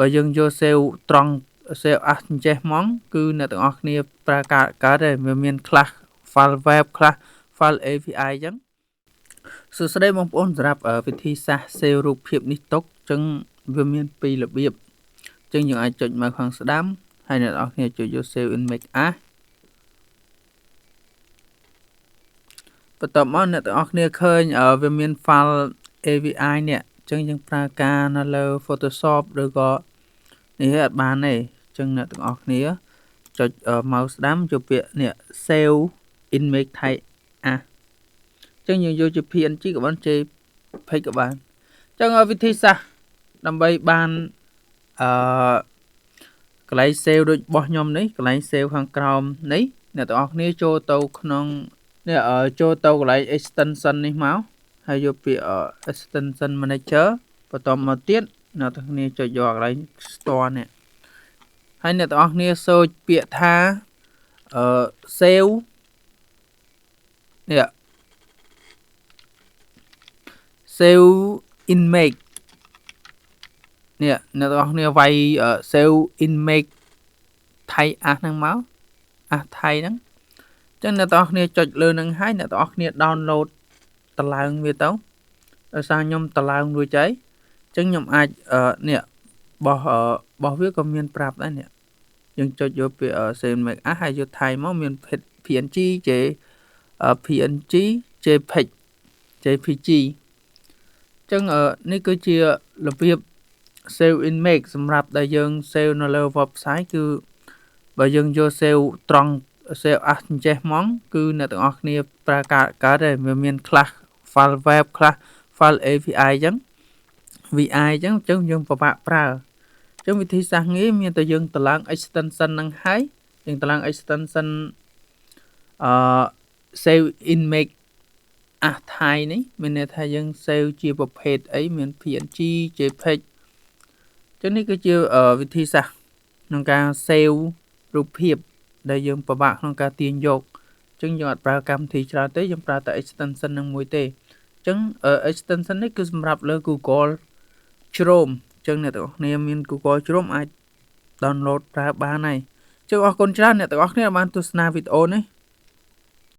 បើយើងយក save ត្រង់ save as អញ្ចេះហ្មងគឺអ្នកទាំងអស់គ្នាប្រើកើតទេវាមានខ្លះ file web ខ្លះ file API អញ្ចឹងសួស្តីបងប្អូនសម្រាប់វិធីសាស្ត្រ save រូបភាពនេះទុកអញ្ចឹងវាមានពីររបៀបអញ្ចឹងយើងអាចចុចមកខាងស្ដាំហើយអ្នកទាំងអស់គ្នាចុចយក save in make as បន្ទាប់មកអ្នកទាំងអស់គ្នាឃើញវាមាន file API នេះអញ្ចឹងយើងប្រើការនៅលើ Photoshop ឬក៏នេះអត់បានទេអញ្ចឹងអ្នកទាំងអស់គ្នាចុច mouse ស្ដាំចូលពាក្យនេះ save in make type as អញ្ចឹងយើងយកជា PNG ក៏បាន JPEG ក៏បានអញ្ចឹងវិធីសាស្ត្រដើម្បីបានកន្លែង save ដូចរបស់ខ្ញុំនេះកន្លែង save ខាងក្រោមនេះអ្នកទាំងអស់គ្នាចូលទៅក្នុងនេះចូលទៅកន្លែង extension នេះមកហើយយកពាក្យ extension manager បន្តមកទៀតអ្នកទាំងគ្នាចុចយកកន្លែង store នេះហើយអ្នកទាំងអស់គ្នា search ពាក្យថាsave នេះ save in make នេះអ្នកទាំងអស់គ្នាវាយ save in make ថៃas ហ្នឹងមក as ថៃហ្នឹងអញ្ចឹងអ្នកទាំងអស់គ្នាចុចលើហ្នឹងហើយអ្នកទាំងអស់គ្នា download តឡើងវាទៅដោយសារខ្ញុំតឡើងរួចហើយអញ្ចឹងខ្ញុំអាចនេះរបស់វាក៏មានប្រាប់ដែរនេះយើងចុចយកពាក្យ save in make as ហើយយកថៃមកមាន PNG PNG JPEG អញ្ចឹងនេះគឺជារបៀប save in make សម្រាប់ដែលយើង save នៅលើ website គឺបើយើងយក save ត្រង់ save as អញ្ចេះហ្មងគឺអ្នកទាំងអស់គ្នាប្រើកើតទេវាមានខ្លះ file web ខ្លះ file API អញ្ចឹង VI អញ្ចឹងយើងពិបាកប្រើអញ្ចឹងវិធីសាស្ត្រងាយមានតែយើងតម្លើង extension ហ្នឹងហើយយើងតម្លើង extension save in make as ថៃនេះមានន័យថាយើង save ជាប្រភេទអីមាន PNG JPEG ចឹងនេះគឺជាវិធីសាស្ត្រក្នុងការ save រូបភាពដែលយើងពិបាកក្នុងការទាញយកអញ្ចឹងយើងអត់ប្រើកម្មវិធីច្រើនទេយើងប្រើតែ extension នឹងមួយទេអញ្ចឹង extension នេះគឺសម្រាប់លើ Google Chrome អញ្ចឹងអ្នកទាំងអស់គ្នាមាន Google Chrome អាច download ប្រើបានហើយអញ្ចឹងអរគុណច្រើនអ្នកទាំងអស់គ្នាបានទស្សនាវីដេអូនេះ